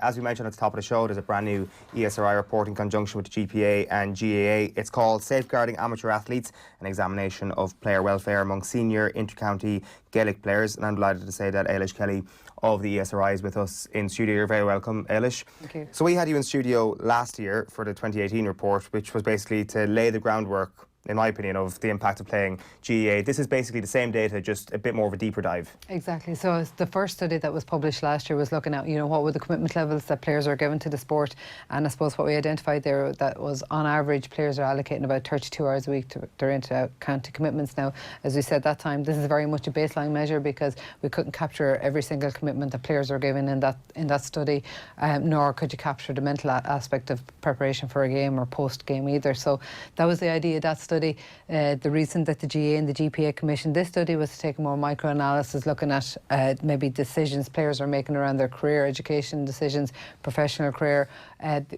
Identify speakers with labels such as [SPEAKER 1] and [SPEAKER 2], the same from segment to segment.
[SPEAKER 1] As we mentioned at the top of the show, there's a brand new ESRI report in conjunction with the GPA and GAA. It's called Safeguarding Amateur Athletes, an examination of player welfare among senior inter-county Gaelic players. And I'm delighted to say that Eilis Kelly of the ESRI is with us in studio. You're very welcome, Eilis.
[SPEAKER 2] Thank you.
[SPEAKER 1] So we had you in studio last year for the 2018 report, which was basically to lay the groundwork, in my opinion, of the impact of playing GAA. This is basically the same data, just a bit more of a deeper dive.
[SPEAKER 2] Exactly. So the first study that was published last year was looking at, what were the commitment levels that players are given to the sport. And I suppose what we identified there, that was on average players are allocating about 32 hours a week to their inter-county commitments. Now, as we said that time, this is very much a baseline measure because we couldn't capture every single commitment that players are given in that study, nor could you capture the mental aspect of preparation for a game or post-game either. So that was the idea of that study. The reason that the GAA and the GPA commissioned this study was to take a more micro-analysis, looking at maybe decisions players are making around their career, education decisions, professional career.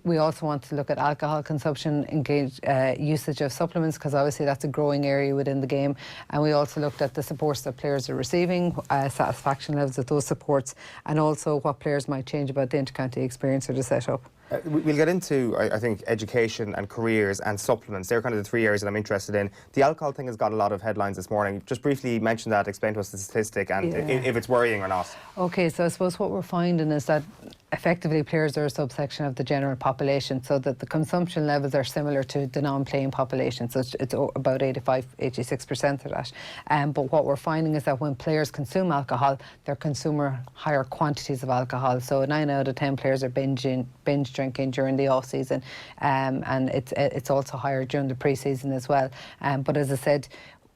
[SPEAKER 2] We also want to look at alcohol consumption, usage of supplements, because obviously that's a growing area within the game. And we also looked at the supports that players are receiving, satisfaction levels of those supports, and also what players might change about the inter-county experience or the setup.
[SPEAKER 1] We'll get into, I think, education and careers and supplements. They're kind of the three areas that I'm interested in. The alcohol thing has got a lot of headlines this morning. Just briefly mention that, explain to us the statistic and if it's worrying or not. Okay,
[SPEAKER 2] so I suppose what we're finding is that effectively players are a subsection of the general population, so that the consumption levels are similar to the non-playing population, so it's about 86% of that. But what we're finding is that when players consume alcohol, they're consuming higher quantities of alcohol. So 9 out of 10 players are binge drinking during the off season, and it's also higher during the pre-season as well. But as I said,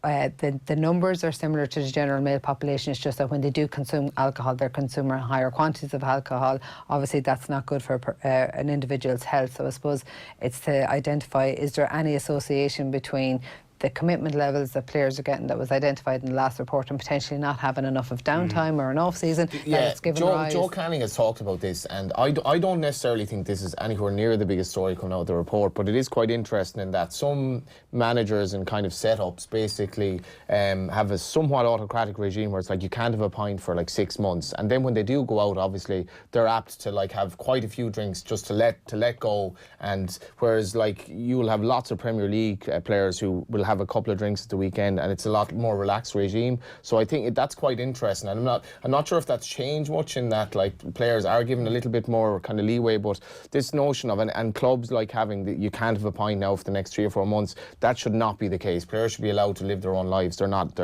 [SPEAKER 2] the numbers are similar to the general male population. It's just that when they do consume alcohol, they're consuming higher quantities of alcohol. Obviously, that's not good for an individual's health. So I suppose it's to identify, is there any association between the commitment levels that players are getting that was identified in the last report and potentially not having enough of downtime or an off-season.
[SPEAKER 3] Yeah, Joe Canning has talked about this, and I don't necessarily think this is anywhere near the biggest story coming out of the report, but it is quite interesting in that some managers and kind of setups basically have a somewhat autocratic regime where it's like you can't have a pint for like 6 months, and then when they do go out, obviously they're apt to like have quite a few drinks just to let go. And whereas like you will have lots of Premier League players who will have a couple of drinks at the weekend, and it's a lot more relaxed regime. So I think that's quite interesting, and I'm not sure if that's changed much in that like players are given a little bit more kind of leeway. But this notion of and clubs like having you can't have a pint now for the next 3 or 4 months, that should not be the case. Players should be allowed to live their own lives. They're not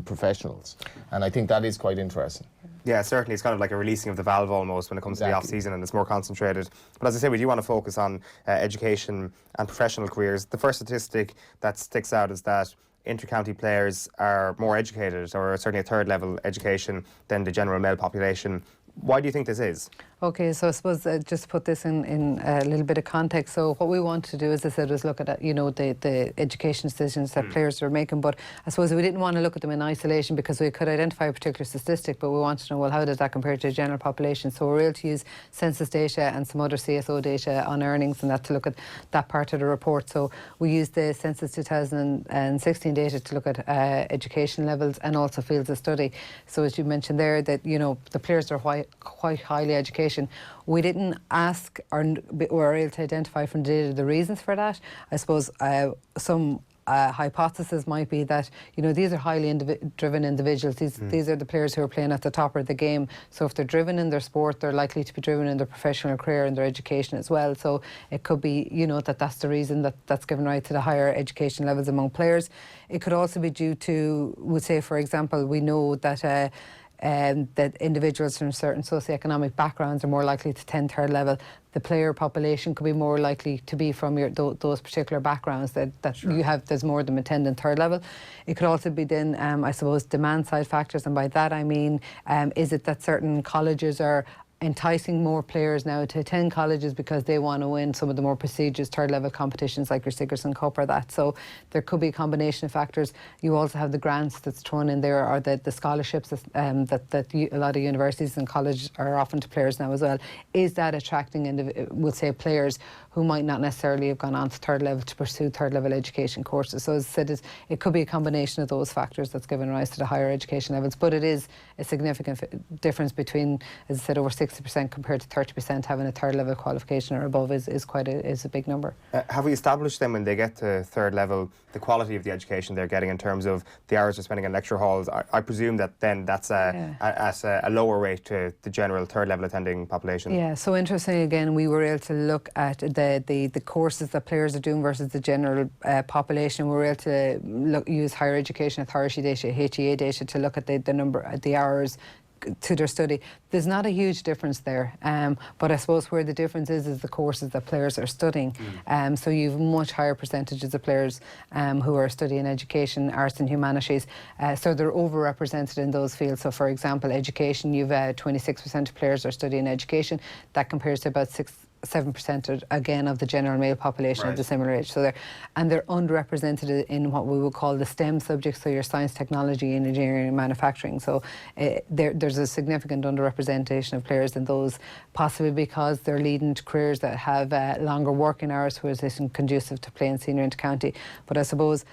[SPEAKER 3] professionals, and I think that is quite interesting.
[SPEAKER 1] Yeah, certainly. It's kind of like a releasing of the valve almost when it comes to the off-season, and it's more concentrated. But as I say, we do want to focus on education and professional careers. The first statistic that sticks out is that inter-county players are more educated, or certainly a third-level education, than the general male population. Why do you think this is?
[SPEAKER 2] Okay, so I suppose just to put this in a little bit of context. So what we want to do, as I said, was look at the education decisions that players are making. But I suppose we didn't want to look at them in isolation because we could identify a particular statistic, but we wanted to know, well, how does that compare to the general population? So we're able to use census data and some other CSO data on earnings and that to look at that part of the report. So we used the census 2016 data to look at education levels and also fields of study. So as you mentioned there, that the players are quite highly educated. We didn't ask or were able to identify from data the reasons for that. I suppose some hypothesis might be that these are highly driven individuals. These are the players who are playing at the top of the game. So if they're driven in their sport, they're likely to be driven in their professional career and their education as well. So it could be that's the reason that's given rise to the higher education levels among players. It could also be due to, we'd say, for example, we know that that individuals from certain socioeconomic backgrounds are more likely to attend third level. The player population could be more likely to be from those particular backgrounds that you have. There's more of them attending third level. It could also be then, I suppose, demand side factors, and by that I mean, is it that certain colleges are enticing more players now to attend colleges because they want to win some of the more prestigious third-level competitions like your Sigerson Cup or that. So there could be a combination of factors. You also have the grants that's thrown in there, or the scholarships that a lot of universities and colleges are offering to players now as well. Is that attracting, we'll say, players who might not necessarily have gone on to third level to pursue third level education courses. So as I said, it could be a combination of those factors that's given rise to the higher education levels, but it is a significant difference between, as I said, over 60% compared to 30% having a third level qualification or above is a big number.
[SPEAKER 1] Have we established then when they get to third level the quality of the education they're getting in terms of the hours they're spending in lecture halls? I presume that then that's at a lower rate to the general third level attending population.
[SPEAKER 2] Yeah, so interesting again, we were able to look at the courses that players are doing versus the general population. We were able to use Higher Education Authority data, HEA data, to look at the hours to their study. There's not a huge difference there, but I suppose where the difference is the courses that players are studying. So you've much higher percentages of players who are studying education, arts and humanities, so they're overrepresented in those fields. So for example, education, you've 26% of players are studying education. That compares to about 7% again of the general male population of the similar age. So they're underrepresented in what we would call the STEM subjects, so your science, technology, engineering and manufacturing. So there's a significant underrepresentation of players in those, possibly because they're leading to careers that have longer working hours, which isn't conducive to playing senior inter-county. But I suppose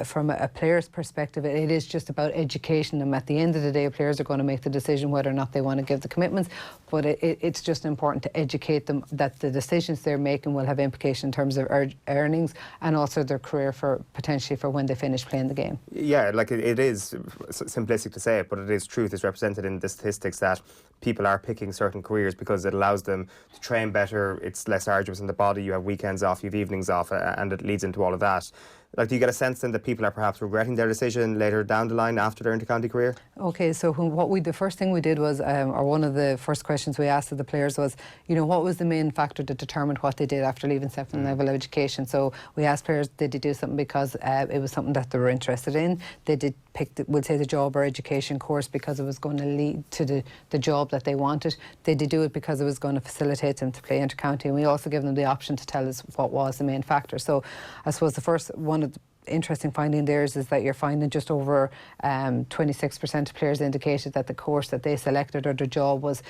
[SPEAKER 2] from a player's perspective, it is just about education, and at the end of the day, players are going to make the decision whether or not they want to give the commitments, but it's just important to educate them that the decisions they're making will have implication in terms of earnings and also their career potentially for when they finish playing the game.
[SPEAKER 1] Yeah, like it is simplistic to say it, but it is truth. It's represented in the statistics that people are picking certain careers because it allows them to train better, it's less arduous in the body, you have weekends off, you have evenings off, and it leads into all of that. Like, do you get a sense then that people are perhaps regretting their decision later down the line after their inter-county career?
[SPEAKER 2] Okay, so the first thing we did was, or one of the first questions we asked of the players was, what was the main factor that determined what they did after leaving second level education? So we asked players, did they do something because it was something that they were interested in? They did pick, we'll say, the job or education course because it was going to lead to the job that they wanted. They did do it because it was going to facilitate them to play inter-county, and we also gave them the option to tell us what was the main factor. So I suppose the first one of the interesting finding there is that you're finding just over 26% of players indicated that the course that they selected or their job was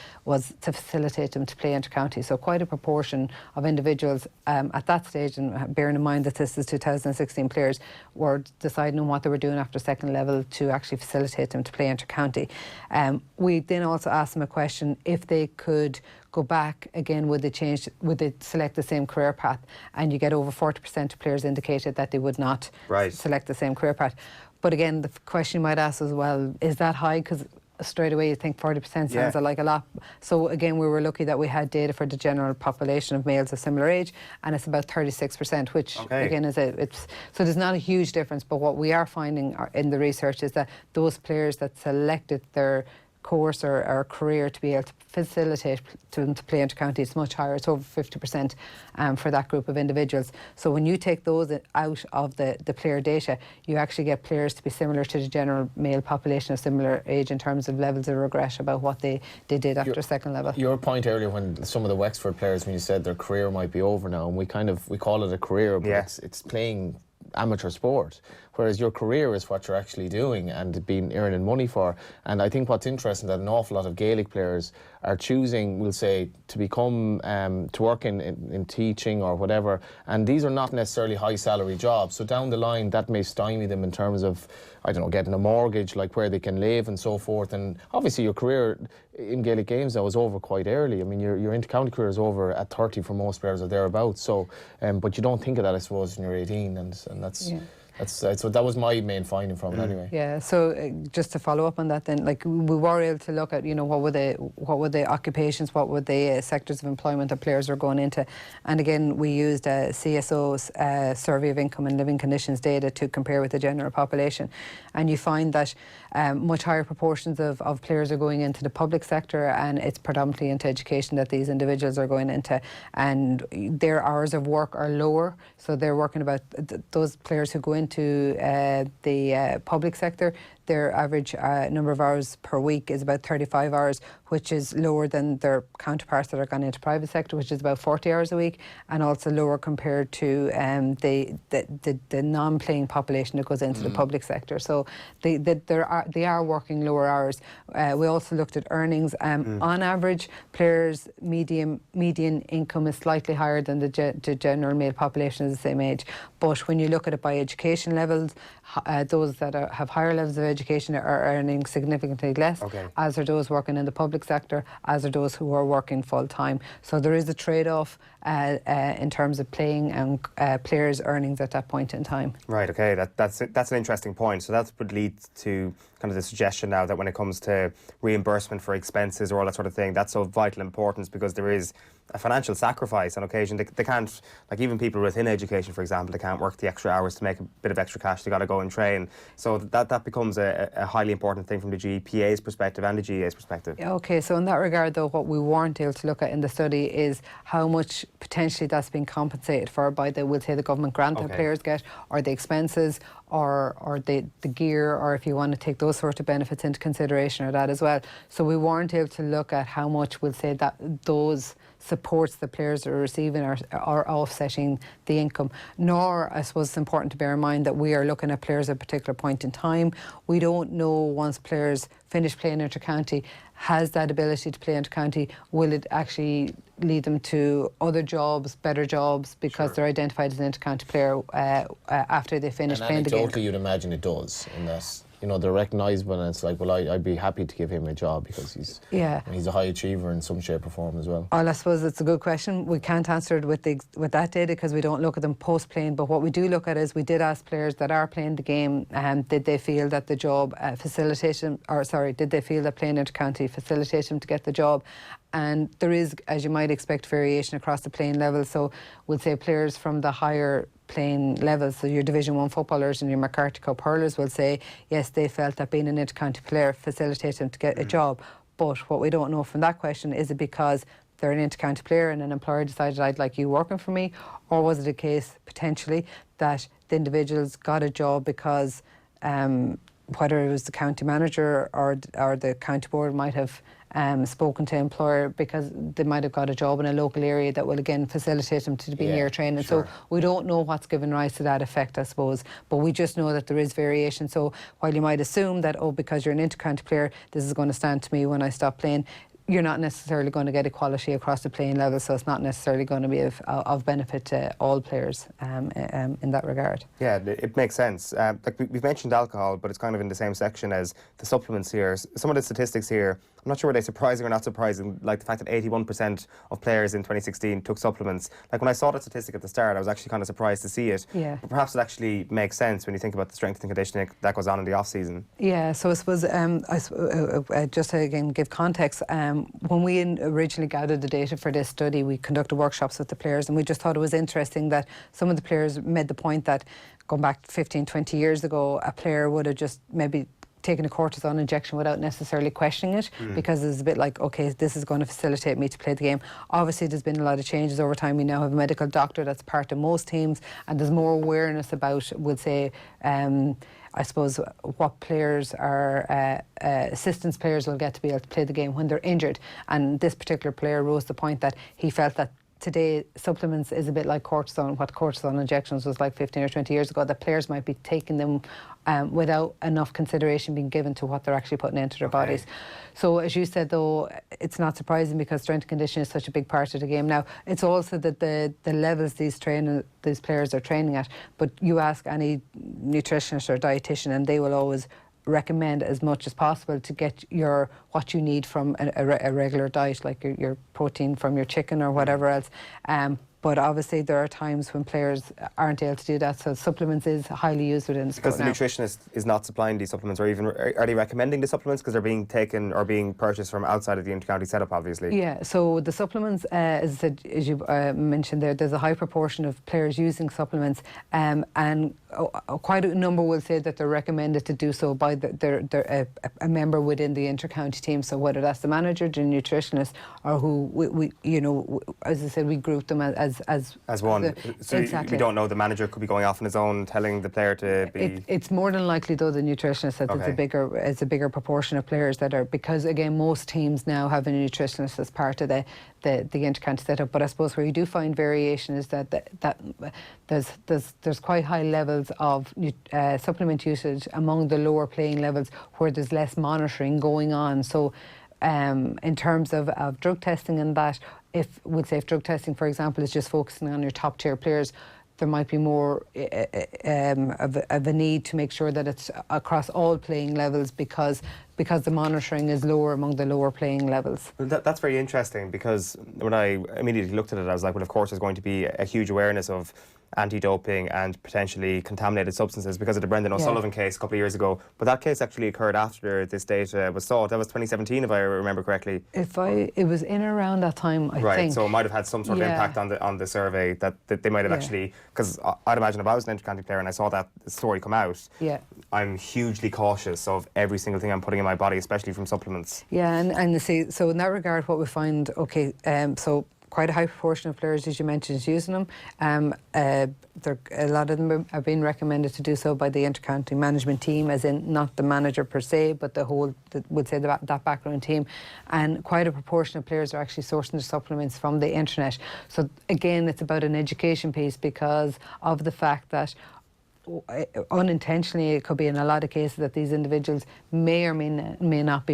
[SPEAKER 2] to facilitate them to play inter-county. So quite a proportion of individuals at that stage, and bearing in mind that this is 2016 players, were deciding on what they were doing after second level to actually facilitate them to play inter-county. We then also asked them a question: if they could go back again, would they select the same career path? And you get over 40% of players indicated that they would not select the same career path. But again, the question you might ask as well, is that high? Because straight away you think 40% sounds like a lot. So again, we were lucky that we had data for the general population of males of similar age, and it's about 36%, which again is so there's not a huge difference. But what we are finding in the research is that those players that selected their course or career to be able to facilitate them to play inter-county, it's much higher. It's over 50% for that group of individuals. So when you take those out of the player data, you actually get players to be similar to the general male population of similar age in terms of levels of regret about what they did after second level.
[SPEAKER 3] Your point earlier when some of the Wexford players, when you said their career might be over now, and we call it a career, but it's playing amateur sport, whereas your career is what you're actually doing and earning money for. And I think what's interesting that an awful lot of Gaelic players are choosing, we'll say, to become to work in teaching or whatever, and these are not necessarily high salary jobs. So down the line that may stymie them in terms of, I don't know, getting a mortgage, like where they can live and so forth. And obviously your career in Gaelic games now is over quite early. I mean, your inter-county career is over at 30 for most players or thereabouts. So but you don't think of that, I suppose, when you're 18, and that's so that was my main finding from it anyway.
[SPEAKER 2] Yeah, so just to follow up on that then, like we were able to look at, what were the occupations, what were the sectors of employment that players were going into. And again, we used CSO's Survey of Income and Living Conditions data to compare with the general population. And you find that much higher proportions of players are going into the public sector, and it's predominantly into education that these individuals are going into. And their hours of work are lower, so they're working about, those players who go into the public sector, their average number of hours per week is about 35 hours, which is lower than their counterparts that are gone into private sector, which is about 40 hours a week, and also lower compared to the non-playing population that goes into the public sector. So they are working lower hours. We also looked at earnings. On average, players' median income is slightly higher than the general male population of the same age. But when you look at it by education levels, those that have higher levels of education are earning significantly less, as are those working in the public sector, as are those who are working full time. So there is a trade-off in terms of playing and players' earnings at that point in time.
[SPEAKER 1] Right. Okay. That's an interesting point. So that would lead to kind of the suggestion now that when it comes to reimbursement for expenses or all that sort of thing, that's of vital importance, because there is a financial sacrifice on occasion. They can't, like even people within education, for example, they can't work the extra hours to make a bit of extra cash. They got to go and train. So that becomes a highly important thing from the GPA's perspective and the GAA's perspective.
[SPEAKER 2] Okay, so in that regard, though, what we weren't able to look at in the study is how much potentially that's being compensated for by we'll say the government grant that players get, or the expenses, or the gear, or if you want to take those sort of benefits into consideration, or that as well. So we weren't able to look at how much we'll say that those supports the players are receiving are offsetting the income. Nor, I suppose it's important to bear in mind that we are looking at players at a particular point in time. We don't know, once players finish playing inter-county, has that ability to play inter-county, will it actually lead them to other jobs, better jobs, because they're identified as an inter-county player after they finish playing the game.
[SPEAKER 3] Anecdotally, you'd imagine it does, in that, you know, they're recognisable, and it's like, well, I'd be happy to give him a job because he's a high achiever in some shape or form as well.
[SPEAKER 2] Well, I suppose it's a good question. We can't answer it with that data because we don't look at them post-playing, but what we do look at is we did ask players that are playing the game, did they feel that the job did they feel that playing inter-county facilitated them to get the job? And there is, as you might expect, variation across the playing level. So we'll say players from the higher playing levels, so your Division 1 footballers and your McCarthy Cup hurlers, will say, yes, they felt that being an inter-county player facilitated them to get a job. But what we don't know from that question, is it because they're an inter-county player and an employer decided, I'd like you working for me? Or was it a case, potentially, that the individuals got a job because whether it was the county manager or the county board might have spoken to employer because they might have got a job in a local area that will again facilitate them to be near training. So we don't know what's given rise to that effect, I suppose, but we just know that there is variation. So while you might assume that, because you're an inter-county player, this is going to stand to me when I stop playing, you're not necessarily going to get equality across the playing level, so it's not necessarily going to be of benefit to all players in that regard. Yeah,
[SPEAKER 1] it makes sense. Like we've mentioned alcohol, but it's kind of in the same section as the supplements here. Some of the statistics here, I'm not sure were they surprising or not surprising, like the fact that 81% of players in 2016 took supplements. Like when I saw that statistic at the start, I was actually kind of surprised to see it.
[SPEAKER 2] Yeah.
[SPEAKER 1] But perhaps it actually makes sense when you think about the strength and conditioning that goes on in the off-season.
[SPEAKER 2] Yeah, so I suppose, just to again give context, when we originally gathered the data for this study, we conducted workshops with the players, and we just thought it was interesting that some of the players made the point that going back 15, 20 years ago, a player would have just maybe taking a cortisone injection without necessarily questioning it, because it's a bit like, okay, this is going to facilitate me to play the game. Obviously, there's been a lot of changes over time. We now have a medical doctor that's part of most teams, and there's more awareness about, we'll say, I suppose, what players are, assistance players will get to be able to play the game when they're injured. And this particular player rose the point that he felt that today supplements is a bit like cortisone, what cortisone injections was like 15 or 20 years ago, that players might be taking them without enough consideration being given to what they're actually putting into their bodies. So as you said, though, it's not surprising because strength and conditioning is such a big part of the game. Now, it's also that the levels these players are training at, but you ask any nutritionist or dietitian and they will always recommend as much as possible to get what you need from a regular diet, like your protein from your chicken or whatever else. But obviously there are times when players aren't able to do that, so supplements is highly used within the sport.
[SPEAKER 1] Because the nutritionist is not supplying these supplements, or even are they recommending the supplements because they're being taken or being purchased from outside of the inter-county setup, obviously? Yeah,
[SPEAKER 2] so the supplements, as you mentioned there, there's a high proportion of players using supplements, and quite a number will say that they're recommended to do so by a member within the inter-county team. So whether that's the manager, the nutritionist, or who we as I said, we group them as
[SPEAKER 1] one. So
[SPEAKER 2] exactly.
[SPEAKER 1] we don't know, the manager could be going off on his own, telling the player to be.
[SPEAKER 2] It's more than likely though the nutritionist that it's a bigger proportion of players that are, because again most teams now have a nutritionist as part of the inter-county setup. But I suppose where you do find variation is that there's quite high levels of supplement usage among the lower playing levels where there's less monitoring going on. So in terms of drug testing and that, if drug testing, for example, is just focusing on your top tier players, there might be more of a need to make sure that it's across all playing levels because the monitoring is lower among the lower playing levels.
[SPEAKER 1] Well, that's very interesting, because when I immediately looked at it, I was like, well, of course there's going to be a huge awareness of anti-doping and potentially contaminated substances because of the Brendan O'Sullivan case a couple of years ago. But that case actually occurred after this data was sought. That was 2017, if I remember correctly.
[SPEAKER 2] It was in around that time, I think.
[SPEAKER 1] Right, so it might have had some sort of impact on the survey that they might have actually, because I'd imagine if I was an inter-county player and I saw that story come out, I'm hugely cautious of every single thing I'm putting in my body, especially from supplements.
[SPEAKER 2] Yeah, and see, so in that regard, what we find, so quite a high proportion of players, as you mentioned, is using them. A lot of them are being recommended to do so by the inter-county management team, as in not the manager per se, but that background team. And quite a proportion of players are actually sourcing their supplements from the internet. So again, it's about an education piece because of the fact that unintentionally, it could be in a lot of cases that these individuals may or may not be,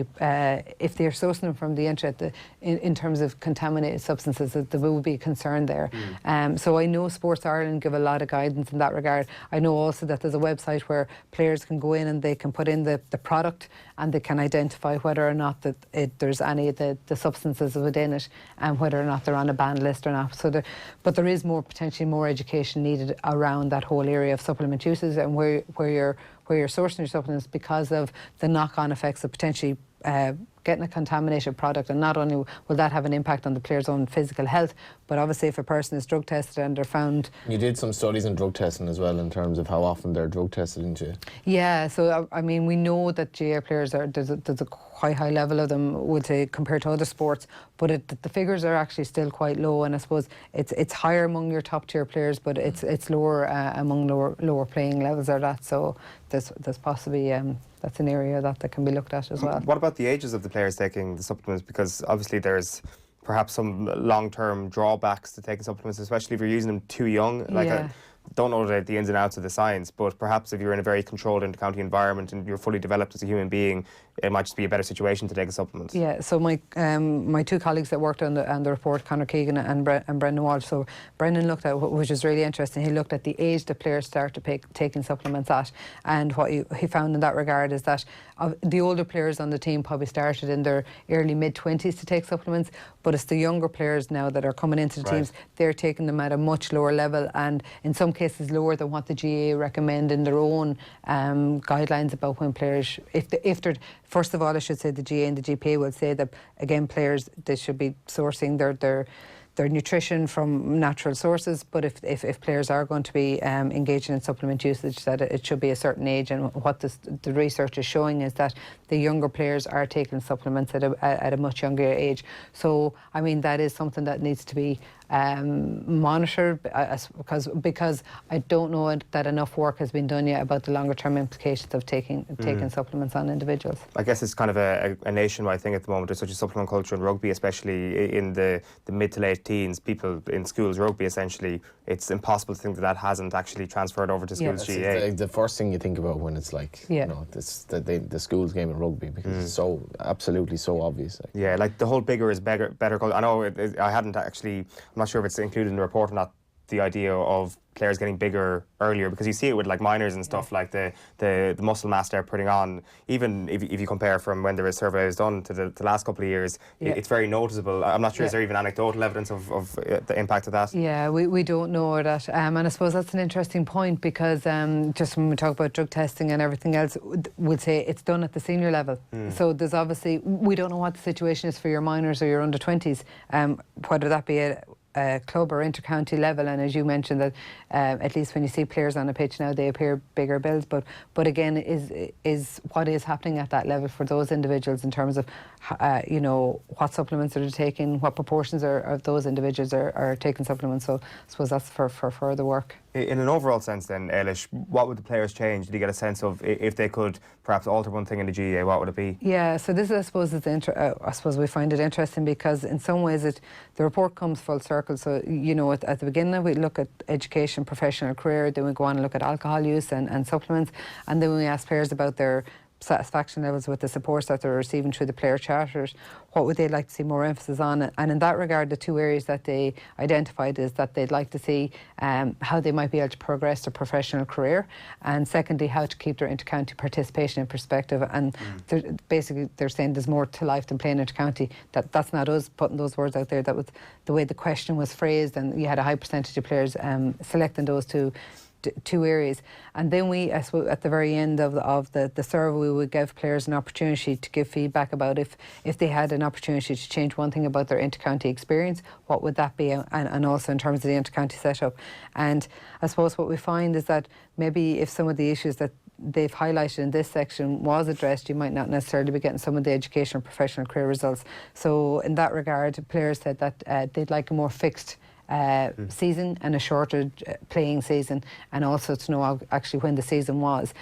[SPEAKER 2] if they're sourcing them from the internet, in terms of contaminated substances, that there will be a concern there. So I know Sports Ireland give a lot of guidance in that regard. I know also that there's a website where players can go in and they can put in the product and they can identify whether or not there's any of the substances within it and whether or not they're on a banned list or not. But there is potentially more education needed around that whole area of supplement uses and where you're sourcing your supplements, because of the knock-on effects of potentially getting a contaminated product. And not only will that have an impact on the player's own physical health, but obviously if a person is drug tested and they're found... You
[SPEAKER 3] did some studies in drug testing as well, in terms of how often they're drug tested into...
[SPEAKER 2] Yeah, so I mean, we know that GAA players there's a quite high level of them, would say, compared to other sports, but the figures are actually still quite low, and I suppose it's higher among your top tier players, but it's lower among lower playing levels or that. So there's possibly that's an area that can be looked at as well.
[SPEAKER 1] What about the ages of the players taking the supplements? Because obviously there's perhaps some long-term drawbacks to taking supplements, especially if you're using them too young. I don't know the ins and outs of the science, but perhaps if you're in a very controlled inter-county environment and you're fully developed as a human being, it might just be a better situation to take a supplement.
[SPEAKER 2] Yeah, so my two colleagues that worked on the report, Conor Keegan and Brendan Walsh, so Brendan looked at, which is really interesting, he looked at the age that players start to taking supplements at, and what he found in that regard is that the older players on the team probably started in their early mid-20s to take supplements, but it's the younger players now that are coming into the teams, they're taking them at a much lower level, and in some cases lower than what the GAA recommend in their own guidelines about when players, if they're, first of all, I should say the GAA and the GPA will say that, again, players, they should be sourcing their nutrition from natural sources, but if players are going to be engaging in supplement usage, that it should be a certain age. And what the research is showing is that the younger players are taking supplements at a much younger age. So, I mean, that is something that needs to be monitored, because I don't know that enough work has been done yet about the longer term implications of taking supplements on individuals.
[SPEAKER 1] I guess it's kind of a nationwide thing at the moment. There's such a supplement culture in rugby, especially in the mid to late teens. People in schools rugby, essentially, it's impossible to think that hasn't actually transferred over to schools GAA.
[SPEAKER 3] The first thing you think about when it's like, you know, the schools game in rugby, because it's so absolutely so obvious.
[SPEAKER 1] Yeah, like the whole bigger is better culture. I know I hadn't actually, I'm not sure if it's included in the report or not, the idea of players getting bigger earlier, because you see it with like minors and stuff, like the muscle mass they're putting on. Even if you compare from when the survey was done to the last couple of years, it's very noticeable. I'm not sure, is there even anecdotal evidence of the impact of that?
[SPEAKER 2] Yeah, we don't know that, and I suppose that's an interesting point, because just when we talk about drug testing and everything else, we'll say it's done at the senior level. So there's obviously, we don't know what the situation is for your minors or your under 20s, whether that be club or inter-county level, and as you mentioned that at least when you see players on a pitch now they appear bigger builds, but again is what is happening at that level for those individuals in terms of you know, what supplements are they taking, what proportions of those individuals are taking supplements. So I suppose that's for further work.
[SPEAKER 1] In an overall sense then, Eilish, what would the players change? Did you get a sense of if they could perhaps alter one thing in the GAA, what would it be?
[SPEAKER 2] Yeah, so this is, I suppose, I suppose we find it interesting because in some ways the report comes full circle. So, you know, at the beginning we look at education, professional career, then we go on and look at alcohol use and supplements, and then we ask players about their satisfaction levels with the supports that they're receiving through the player charters. What would they like to see more emphasis on? And in that regard, the two areas that they identified is that they'd like to see how they might be able to progress their professional career, and secondly, how to keep their inter-county participation in perspective. And basically, they're saying there's more to life than playing inter-county. That's not us putting those words out there. That was the way the question was phrased, and you had a high percentage of players selecting those two areas. And then we, I suppose, at the very end of the survey, we would give players an opportunity to give feedback about if they had an opportunity to change one thing about their inter-county experience, what would that be, and also in terms of the inter-county setup. And I suppose what we find is that maybe if some of the issues that they've highlighted in this section was addressed, you might not necessarily be getting some of the educational professional career results. So in that regard, players said that they'd like a more fixed season and a shorter playing season, and also to know actually when the season was.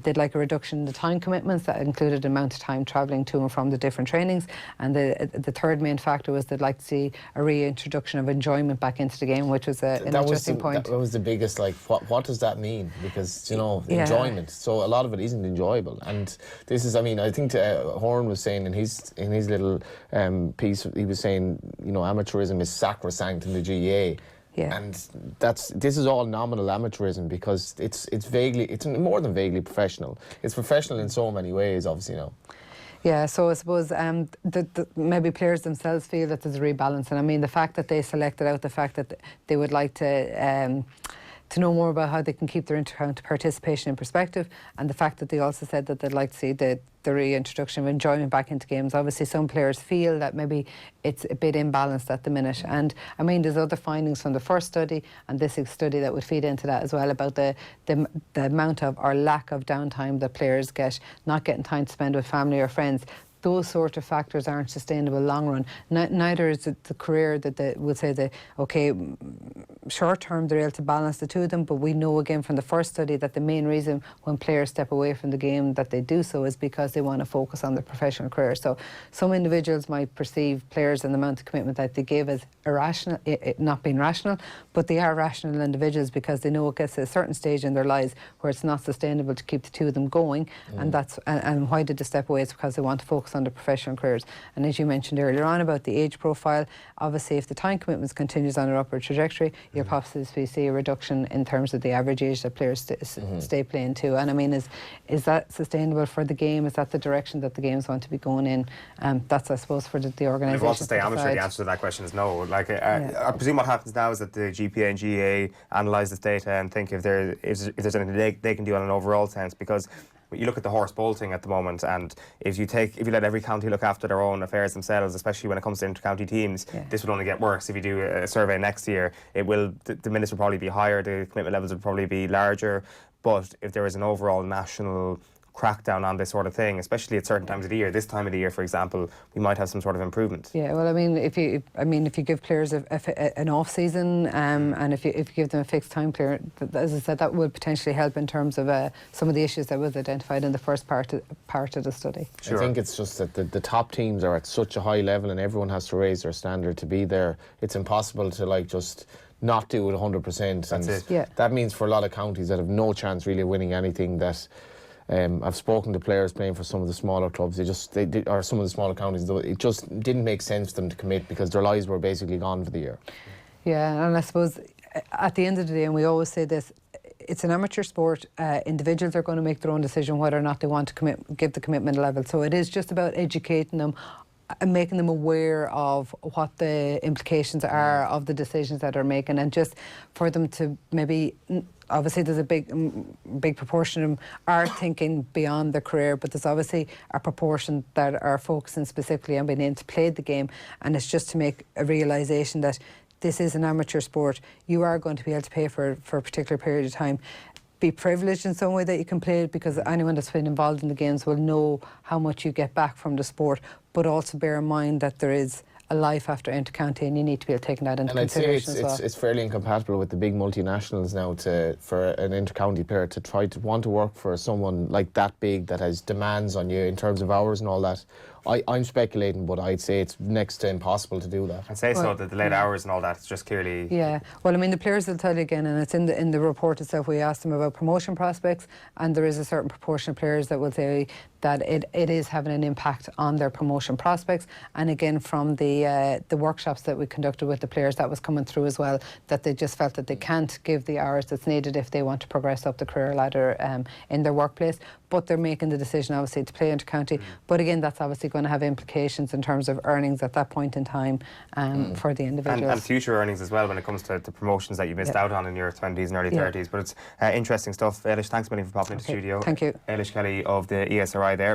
[SPEAKER 2] They'd like a reduction in the time commitments that included the amount of time travelling to and from the different trainings, and the third main factor was they'd like to see a reintroduction of enjoyment back into the game, which was an interesting point.
[SPEAKER 3] That was the biggest, like, what does that mean? Because, you know, enjoyment, so a lot of it isn't enjoyable, and this is, I mean, I think Horn was saying in his little piece, he was saying, you know, amateurism is sacrosanct in the GAA.
[SPEAKER 2] Yeah.
[SPEAKER 3] And this is all nominal amateurism because it's more than vaguely professional. It's professional in so many ways, obviously, you know.
[SPEAKER 2] Yeah, so I suppose maybe players themselves feel that there's a rebalance, and I mean the fact that they selected out the fact that they would like to know more about how they can keep their inter-county participation in perspective, and the fact that they also said that they'd like to see the reintroduction of enjoyment back into games. Obviously some players feel that maybe it's a bit imbalanced at the minute, and I mean there's other findings from the first study and this study that would feed into that as well about the amount of or lack of downtime that players get, not getting time to spend with family or friends. Those sort of factors aren't sustainable long run. Neither is the career that we'll say short term they're able to balance the two of them, but we know again from the first study that the main reason when players step away from the game that they do so is because they want to focus on their professional career. So some individuals might perceive players and the amount of commitment that they give as irrational, not being rational, but they are rational individuals because they know it gets to a certain stage in their lives where it's not sustainable to keep the two of them going, and why did they step away? It's because they want to focus on their professional careers. And as you mentioned earlier on about the age profile, obviously if the time commitments continues on an upward trajectory, you'll possibly see a reduction in terms of the average age that players stay playing to. And I mean, is that sustainable for the game? Is that the direction that the games want to be going in? That's, I suppose, for the organisation.
[SPEAKER 1] If it wants to stay amateur, the answer to that question is no. Like, I presume what happens now is that the GPA and GAA analyse this data and think if there's anything they can do on an overall sense, because you look at the horse bolting at the moment, and if you let every county look after their own affairs themselves, especially when it comes to inter-county teams, this will only get worse. If you do a survey next year, the minutes will probably be higher, the commitment levels will probably be larger, but if there is an overall national crackdown on this sort of thing, especially at certain times of the year. This time of the year, for example, we might have some sort of improvement.
[SPEAKER 2] Yeah, well, I mean, if you give players an off season, and if you give them a fixed time period, as I said, that would potentially help in terms of some of the issues that was identified in the first part of the study.
[SPEAKER 3] Sure. I think it's just that the top teams are at such a high level, and everyone has to raise their standard to be there. It's impossible to just not do it 100%.
[SPEAKER 1] That's it. Yeah.
[SPEAKER 3] That means for a lot of counties that have no chance really of winning anything, that I've spoken to players playing for some of the smaller clubs. Or some of the smaller counties. It just didn't make sense for them to commit because their lives were basically gone for the year.
[SPEAKER 2] Yeah, and I suppose at the end of the day, and we always say this, it's an amateur sport. Individuals are going to make their own decision whether or not they want to give the commitment level. So it is just about educating them and making them aware of what the implications are of the decisions that they're making, and just for them to maybe. Obviously, there's a big proportion of them are thinking beyond their career, but there's obviously a proportion that are focusing specifically on being able to play the game, and it's just to make a realisation that this is an amateur sport. You are going to be able to pay for a particular period of time. Be privileged in some way that you can play it, because anyone that's been involved in the games will know how much you get back from the sport, but also bear in mind that there is a life after inter-county, and you need to be able to take that into consideration as well.
[SPEAKER 3] It's fairly incompatible with the big multinationals now for an inter-county player to try to want to work for someone like that big that has demands on you in terms of hours and all that. I'm speculating, but I'd say it's next to impossible to do that.
[SPEAKER 1] I'd say so, that the late hours and all that, it's just clearly...
[SPEAKER 2] Yeah, well, I mean, the players will tell you again, and it's in the report itself, we asked them about promotion prospects, and there is a certain proportion of players that will say that it is having an impact on their promotion prospects. And again, from the workshops that we conducted with the players, that was coming through as well, that they just felt that they can't give the hours that's needed if they want to progress up the career ladder in their workplace. But they're making the decision, obviously, to play inter-county. But again, that's obviously going to have implications in terms of earnings at that point in time for the individuals.
[SPEAKER 1] And future earnings as well when it comes to promotions that you missed out on in your 20s and early 30s. But it's interesting stuff. Eilish, thanks a million for popping into the studio.
[SPEAKER 2] Thank you.
[SPEAKER 1] Eilis Kelly of the ESRI there.